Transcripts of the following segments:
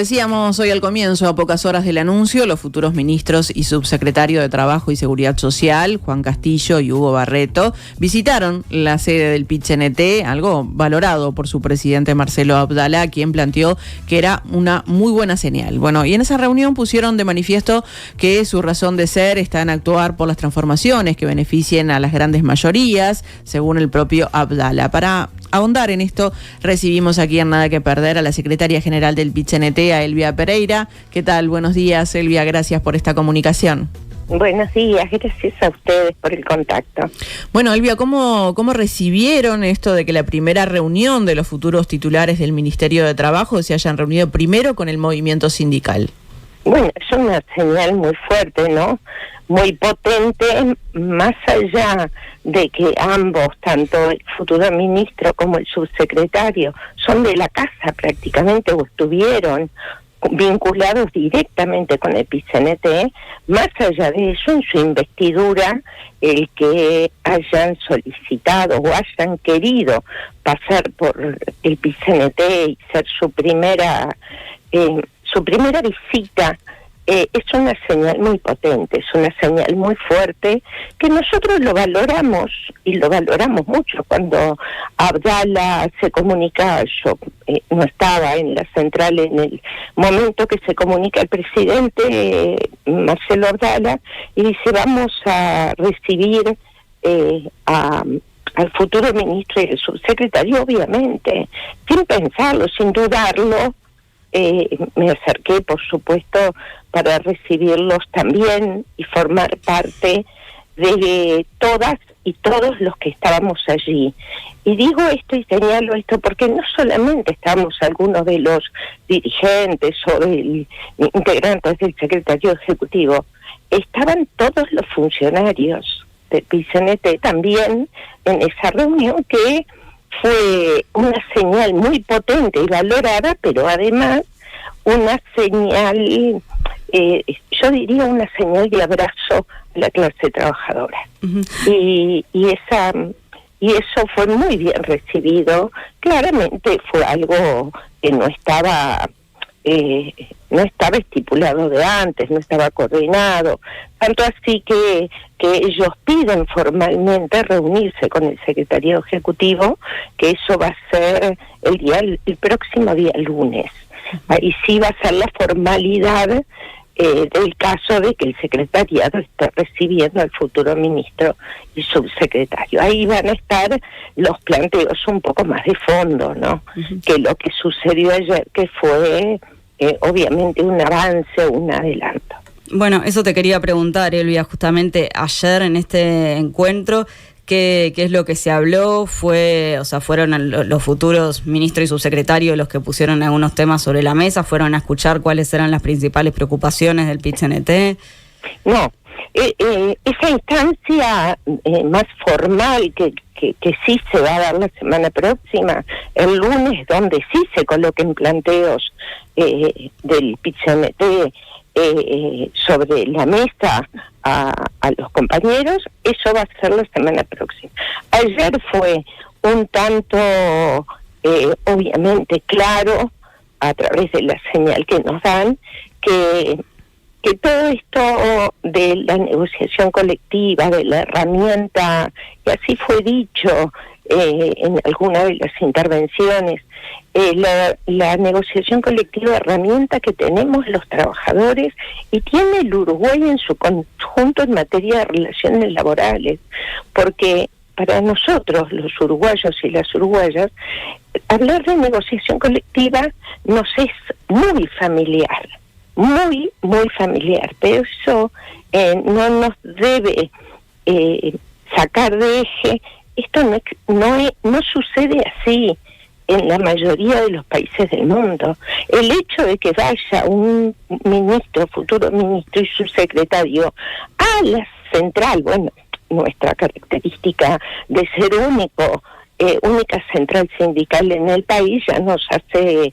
decíamos hoy al comienzo, a pocas horas del anuncio, los futuros ministros y subsecretario de Trabajo y Seguridad Social, Juan Castillo y Hugo Barreto, visitaron la sede del PIT-CNT, algo valorado por su presidente Marcelo Abdala, quien planteó que era una muy buena señal. Bueno, y en esa reunión pusieron de manifiesto que su razón de ser está en actuar por las transformaciones que beneficien a las grandes mayorías, según el propio Abdala. Para ahondar en esto, recibimos aquí en Nada que Perder a la secretaria general del PIT-CNT, a Elvia Pereira. ¿Qué tal? Buenos días, Elvia, gracias por esta comunicación. Buenos días, gracias a ustedes por el contacto. Bueno, Elvia, ¿cómo recibieron esto de que la primera reunión de los futuros titulares del Ministerio de Trabajo se hayan reunido primero con el movimiento sindical? Bueno, es una señal muy fuerte, ¿no? Muy potente, más allá de que ambos, tanto el futuro ministro como el subsecretario, son de la casa prácticamente, o estuvieron vinculados directamente con el PIT-CNT. Más allá de eso, en su investidura, el que hayan solicitado o hayan querido pasar por el PIT-CNT y ser su primera visita, es una señal muy potente, es una señal muy fuerte que nosotros lo valoramos y lo valoramos mucho. Cuando Abdala se comunica, yo no estaba en la central en el momento que se comunica el presidente Marcelo Abdala y dice vamos a recibir al futuro ministro y al subsecretario, obviamente, sin pensarlo, sin dudarlo. Me acerqué, por supuesto, para recibirlos también y formar parte de todas y todos los que estábamos allí. Y digo esto y señalo esto porque no solamente estamos algunos de los dirigentes o integrantes del secretario ejecutivo, estaban todos los funcionarios del PIT-CNT también en esa reunión que fue una señal muy potente y valorada, pero además una señal, yo diría una señal de abrazo a la clase trabajadora. Uh-huh. Y eso fue muy bien recibido. Claramente fue algo que no estaba estipulado de antes, no estaba coordinado, tanto así que ellos piden formalmente reunirse con el secretario ejecutivo, que eso va a ser el próximo día lunes. Ahí sí va a ser la formalidad del caso de que el secretariado esté recibiendo al futuro ministro y subsecretario. Ahí van a estar los planteos un poco más de fondo, ¿no? Uh-huh. Que lo que sucedió ayer, que fue obviamente un avance, un adelanto. Bueno, eso te quería preguntar, Elvia, justamente ayer en este encuentro, ¿qué es lo que se habló? ¿Fueron los futuros ministros y subsecretarios los que pusieron algunos temas sobre la mesa? ¿Fueron a escuchar cuáles eran las principales preocupaciones del PIT-CNT? No, esa instancia más formal que sí se va a dar la semana próxima, el lunes, donde sí se coloquen planteos del PIT-CNT sobre la mesa a los compañeros, eso va a ser la semana próxima. Ayer fue un tanto, obviamente, claro, a través de la señal que nos dan, que todo esto de la negociación colectiva, de la herramienta, y así fue dicho en alguna de las intervenciones, la negociación colectiva, herramienta que tenemos los trabajadores y tiene el Uruguay en su conjunto en materia de relaciones laborales, porque para nosotros, los uruguayos y las uruguayas, hablar de negociación colectiva nos es muy familiar, muy, muy familiar, pero eso no nos debe sacar de eje. Esto no sucede así en la mayoría de los países del mundo. El hecho de que vaya un ministro, futuro ministro y subsecretario a la central, bueno, nuestra característica de ser única central sindical en el país ya nos hace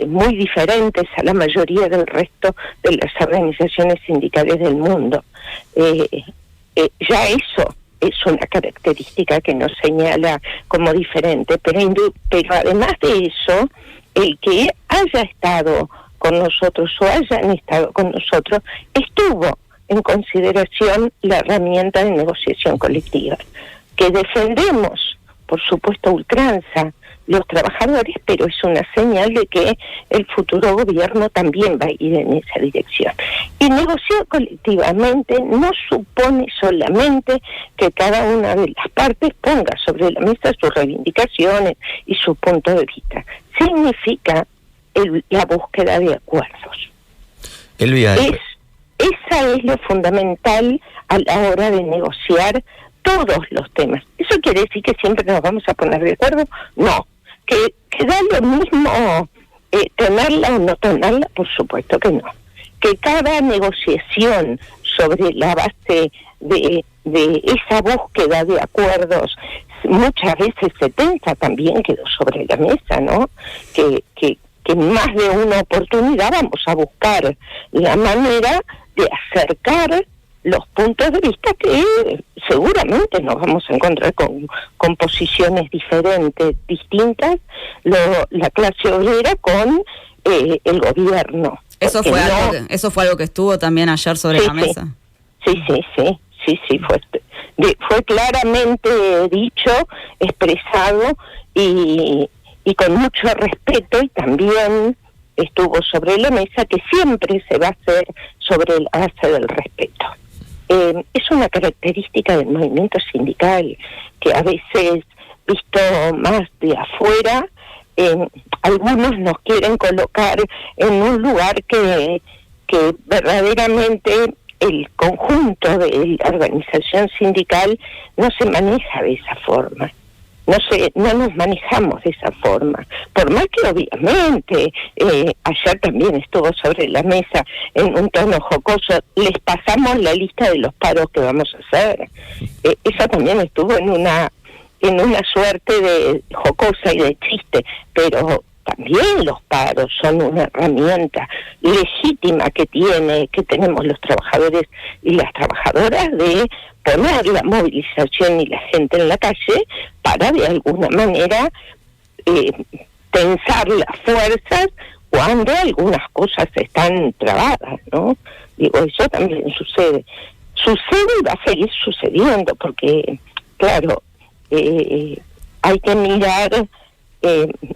muy diferentes a la mayoría del resto de las organizaciones sindicales del mundo. Ya eso es una característica que nos señala como diferente, pero además de eso, el que haya estado con nosotros o hayan estado con nosotros, estuvo en consideración la herramienta de negociación colectiva, que defendemos, por supuesto, a ultranza los trabajadores, pero es una señal de que el futuro gobierno también va a ir en esa dirección. Y negociar colectivamente no supone solamente que cada una de las partes ponga sobre la mesa sus reivindicaciones y su punto de vista. Significa la búsqueda de acuerdos. Elvia, esa es lo fundamental a la hora de negociar todos los temas. ¿Eso quiere decir que siempre nos vamos a poner de acuerdo? No. Que da lo mismo tenerla o no tenerla, por supuesto que no. Que cada negociación sobre la base de esa búsqueda de acuerdos, muchas veces 70 también quedó sobre la mesa, ¿no? Que más de una oportunidad vamos a buscar la manera de acercar los puntos de vista que seguramente nos vamos a encontrar con posiciones diferentes, distintas, la clase obrera con el gobierno. Eso fue algo que estuvo también ayer sobre la mesa. Sí, fue claramente dicho, expresado y con mucho respeto, y también estuvo sobre la mesa que siempre se va a hacer sobre la base del respeto. Es una característica del movimiento sindical que a veces, visto más de afuera, algunos nos quieren colocar en un lugar que verdaderamente el conjunto de la organización sindical no se maneja de esa forma. No nos manejamos de esa forma, por más que obviamente ayer también estuvo sobre la mesa en un tono jocoso, les pasamos la lista de los paros que vamos a hacer. Eso también estuvo en una suerte de jocosa y de chiste, pero también los paros son una herramienta legítima que tenemos los trabajadores y las trabajadoras de poner la movilización y la gente en la calle para de alguna manera tensar las fuerzas cuando algunas cosas están trabadas, ¿no? Digo, eso también sucede y va a seguir sucediendo porque, claro, hay que mirar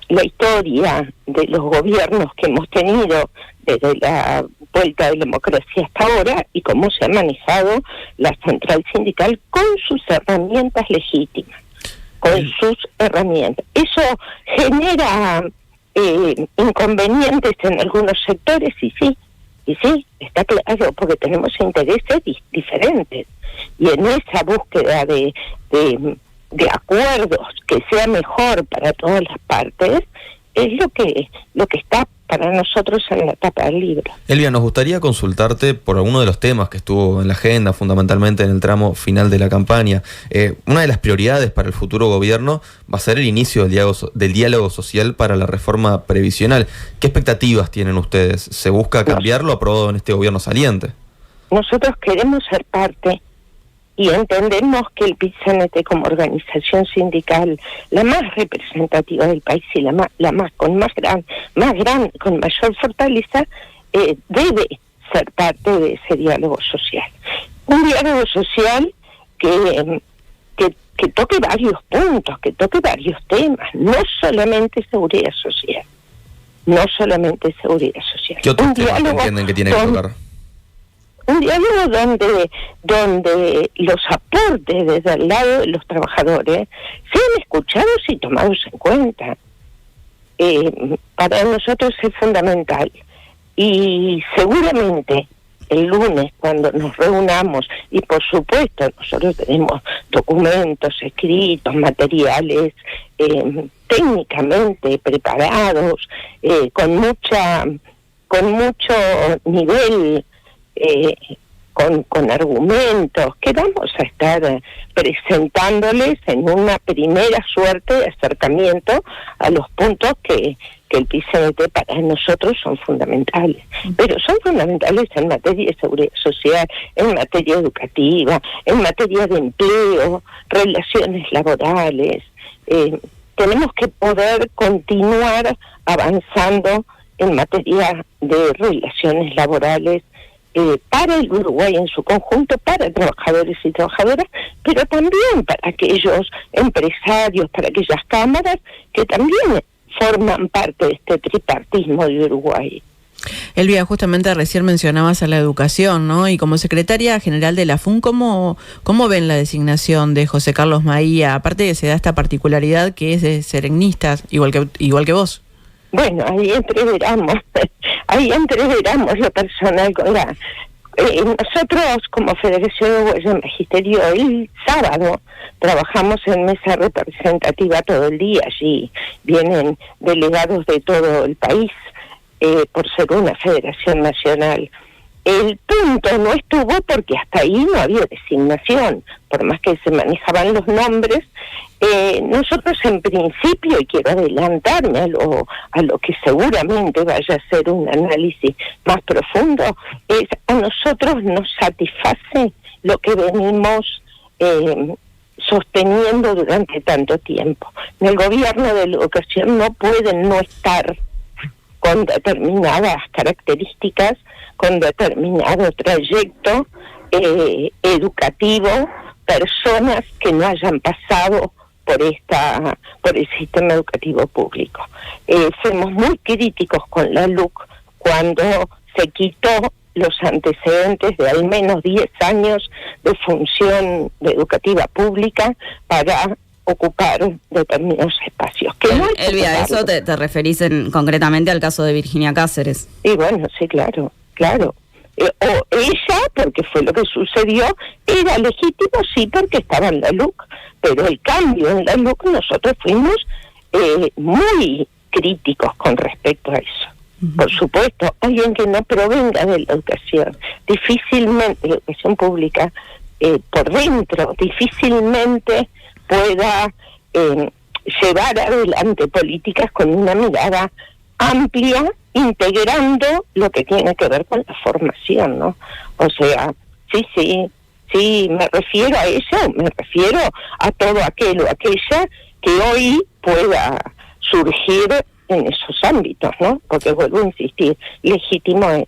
la historia de los gobiernos que hemos tenido desde la vuelta de la democracia hasta ahora y cómo se ha manejado la central sindical con sus herramientas legítimas, con sus herramientas. Eso genera inconvenientes en algunos sectores y sí, está claro, porque tenemos intereses diferentes y en esa búsqueda de acuerdos que sea mejor para todas las partes es lo que está para nosotros en la tapa del libro. Elvia, nos gustaría consultarte por alguno de los temas que estuvo en la agenda, fundamentalmente en el tramo final de la campaña. Una de las prioridades para el futuro gobierno va a ser el inicio del diálogo social para la reforma previsional. ¿Qué expectativas tienen ustedes? ¿Se busca cambiarlo aprobado en este gobierno saliente? Nosotros queremos ser parte y entendemos que el PIT-CNT como organización sindical, la más representativa del país y con mayor fortaleza, debe ser parte de ese diálogo social. Un diálogo social que toque varios puntos, que toque varios temas, no solamente seguridad social. ¿Qué otros temas entienden que tiene que tocar? Un diálogo donde los aportes desde el lado de los trabajadores sean escuchados y tomados en cuenta. Para nosotros es fundamental. Y seguramente el lunes, cuando nos reunamos, y por supuesto nosotros tenemos documentos escritos, materiales técnicamente preparados, con mucho nivel, con argumentos que vamos a estar presentándoles en una primera suerte de acercamiento a los puntos que el PIT-CNT para nosotros son fundamentales. Pero son fundamentales en materia de seguridad social, en materia educativa, en materia de empleo, relaciones laborales. Tenemos que poder continuar avanzando en materia de relaciones laborales para el Uruguay en su conjunto, para trabajadores y trabajadoras, pero también para aquellos empresarios, para aquellas cámaras que también forman parte de este tripartismo de Uruguay. Elvia, justamente recién mencionabas a la educación, ¿no? Y como secretaria general de la FUN, ¿cómo ven la designación de José Carlos Maía? Aparte que se da esta particularidad que es de serenistas, igual que vos. Bueno, ahí entreveramos lo personal con la... nosotros como Federación Uruguaya de Magisterio el sábado trabajamos en mesa representativa todo el día, allí vienen delegados de todo el país, por ser una federación nacional. El punto no estuvo porque hasta ahí no había designación, por más que se manejaban los nombres. Nosotros en principio, y quiero adelantarme a lo que seguramente vaya a ser un análisis más profundo, a nosotros nos satisface lo que venimos sosteniendo durante tanto tiempo. En el gobierno de la educación no pueden no estar con determinadas características, con determinado trayecto educativo, personas que no hayan pasado por el sistema educativo público. Fuimos muy críticos con la LUC cuando se quitó los antecedentes de al menos 10 años de función educativa pública para ocupar determinados espacios. Elvia, ¿a eso te referís concretamente al caso de Virginia Cáceres? Y bueno, sí, claro. O ella, porque fue lo que sucedió, era legítimo, sí, porque estaba en la LUC, pero el cambio en la LUC nosotros fuimos muy críticos con respecto a eso. Uh-huh. Por supuesto, alguien que no provenga de la educación, difícilmente, la educación pública, por dentro, difícilmente pueda llevar adelante políticas con una mirada amplia, integrando lo que tiene que ver con la formación, ¿no? O sea, sí, me refiero a eso, me refiero a todo aquel o aquella que hoy pueda surgir en esos ámbitos, ¿no? Porque vuelvo a insistir, legítimo es.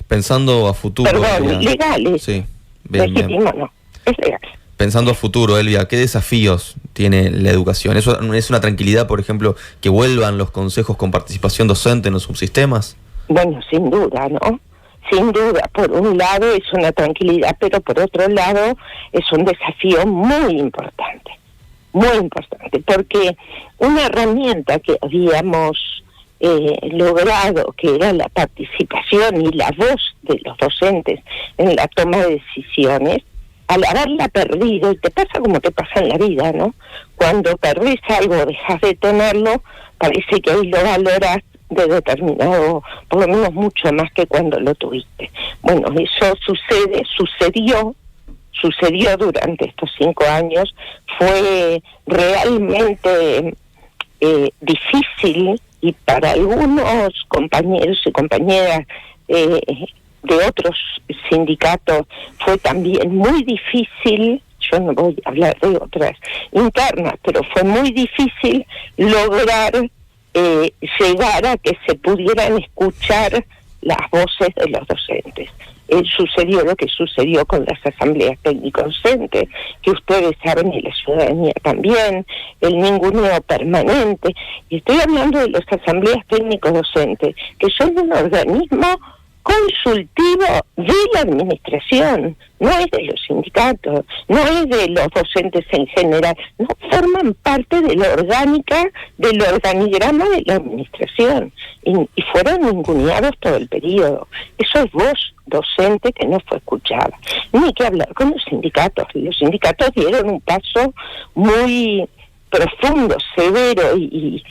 Pensando a futuro. Perdón, legal es. Sí, bien, legítimo no, es legal. Pensando a futuro, Elvia, ¿qué desafíos tiene la educación? ¿Eso es una tranquilidad, por ejemplo, que vuelvan los consejos con participación docente en los subsistemas? Bueno, sin duda, ¿no? Sin duda, por un lado es una tranquilidad, pero por otro lado es un desafío muy importante, porque una herramienta que habíamos logrado, que era la participación y la voz de los docentes en la toma de decisiones, al haberla perdido, y te pasa como te pasa en la vida, ¿no? Cuando perdés algo, dejas de tenerlo, parece que ahí lo valoras de determinado, por lo menos mucho más que cuando lo tuviste. Bueno, eso sucedió durante estos 5 años, fue realmente difícil, y para algunos compañeros y compañeras de otros sindicatos fue también muy difícil. Yo no voy a hablar de otras internas, pero fue muy difícil lograr llegar a que se pudieran escuchar las voces de los docentes. Sucedió lo que sucedió con las asambleas técnico-docentes, que ustedes saben, y la ciudadanía también, el ninguneo permanente. Y estoy hablando de las asambleas técnico-docentes, que son un organismo consultivo de la administración, no es de los sindicatos, no es de los docentes en general, no forman parte de la orgánica, del organigrama de la administración, y fueron ninguneados todo el periodo. Eso es voz docente que no fue escuchada. Ni que hablar con los sindicatos dieron un paso muy profundo, severo y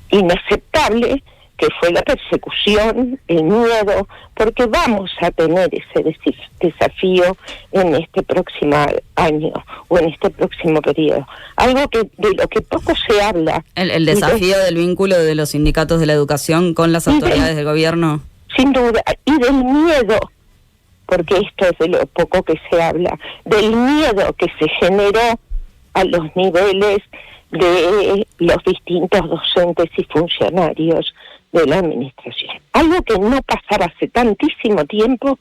inaceptable, que fue la persecución, el miedo, porque vamos a tener ese desafío en este próximo año o en este próximo periodo. Algo que de lo que poco se habla. El desafío del vínculo de los sindicatos de la educación con las autoridades del gobierno. Sin duda, y del miedo, porque esto es de lo poco que se habla, del miedo que se generó a los niveles de los distintos docentes y funcionarios de la administración. Algo que no pasaba hace tantísimo tiempo,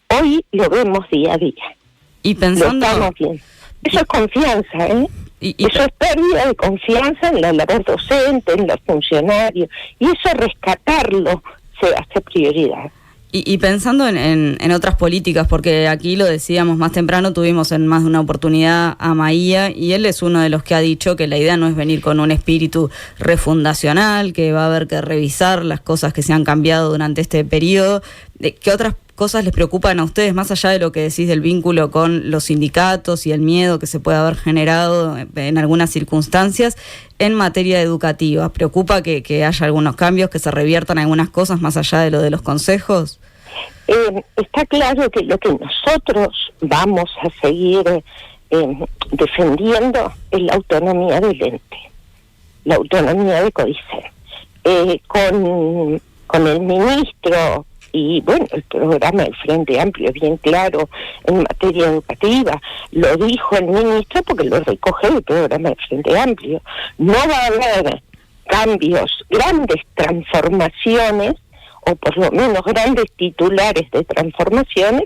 hoy lo vemos día a día. Y pensando... Lo estamos viendo. Eso es confianza, ¿eh? Eso es pérdida de confianza en la labor docente, en los funcionarios, y eso rescatarlo se hace prioridad. Y pensando en otras políticas, porque aquí lo decíamos más temprano, tuvimos en más de una oportunidad a Maía, y él es uno de los que ha dicho que la idea no es venir con un espíritu refundacional, que va a haber que revisar las cosas que se han cambiado durante este periodo. ¿Qué otras cosas les preocupan a ustedes, más allá de lo que decís del vínculo con los sindicatos y el miedo que se puede haber generado en algunas circunstancias en materia educativa? ¿Preocupa que haya algunos cambios, que se reviertan algunas cosas más allá de lo de los consejos? Está claro que lo que nosotros vamos a seguir defendiendo es la autonomía del ente, la autonomía de CODICEN. Con el ministro y bueno, el programa del Frente Amplio es bien claro en materia educativa, lo dijo el ministro porque lo recoge el programa del Frente Amplio. No va a haber cambios, grandes transformaciones, o por lo menos grandes titulares de transformaciones.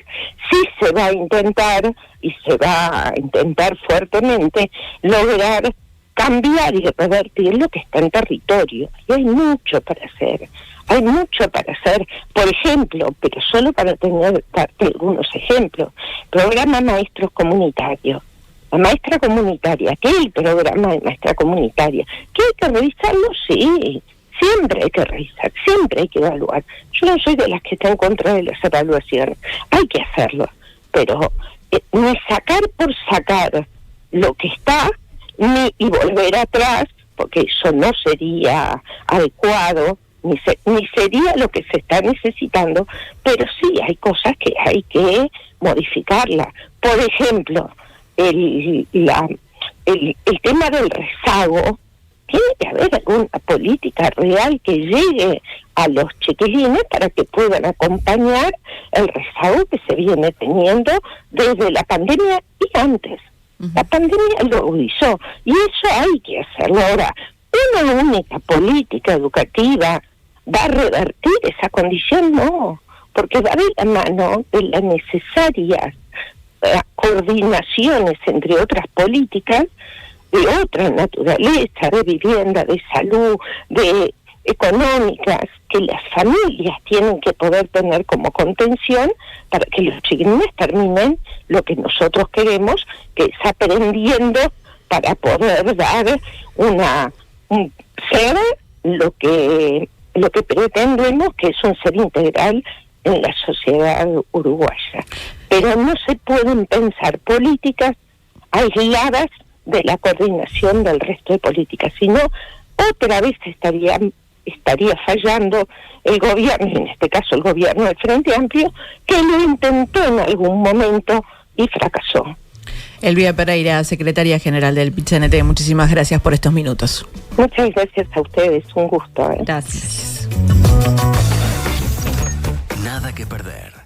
Sí se va a intentar, y se va a intentar fuertemente, lograr cambiar y revertir lo que está en territorio. Y hay mucho para hacer. Hay mucho para hacer, por ejemplo, pero solo para tener algunos ejemplos, programa maestros comunitarios. La maestra comunitaria, ¿qué es el programa de maestra comunitaria? ¿Que hay que revisarlo? Sí, siempre hay que revisar, siempre hay que evaluar. Yo no soy de las que están en contra de las evaluaciones, hay que hacerlo, pero ni sacar por sacar lo que está, ni volver atrás, porque eso no sería adecuado, ni sería lo que se está necesitando, pero sí hay cosas que hay que modificarlas. Por ejemplo, el tema del rezago, tiene que haber alguna política real que llegue a los chiquilines para que puedan acompañar el rezago que se viene teniendo desde la pandemia y antes. La pandemia lo agudizó y eso hay que hacerlo. Ahora, una única política educativa va a revertir esa condición, no, porque va de la mano de las necesarias coordinaciones entre otras políticas de otra naturaleza, de vivienda, de salud, de económicas, que las familias tienen que poder tener como contención para que los chiquilines terminen lo que nosotros queremos, que es aprendiendo para poder dar ser lo que pretendemos, que es un ser integral en la sociedad uruguaya. Pero no se pueden pensar políticas aisladas de la coordinación del resto de políticas, sino otra vez estaría fallando el gobierno, en este caso el gobierno del Frente Amplio, que lo intentó en algún momento y fracasó. Elvia Pereira, secretaria general del PIT-CNT, muchísimas gracias por estos minutos. Muchas gracias a ustedes, un gusto. Gracias. Nada que perder.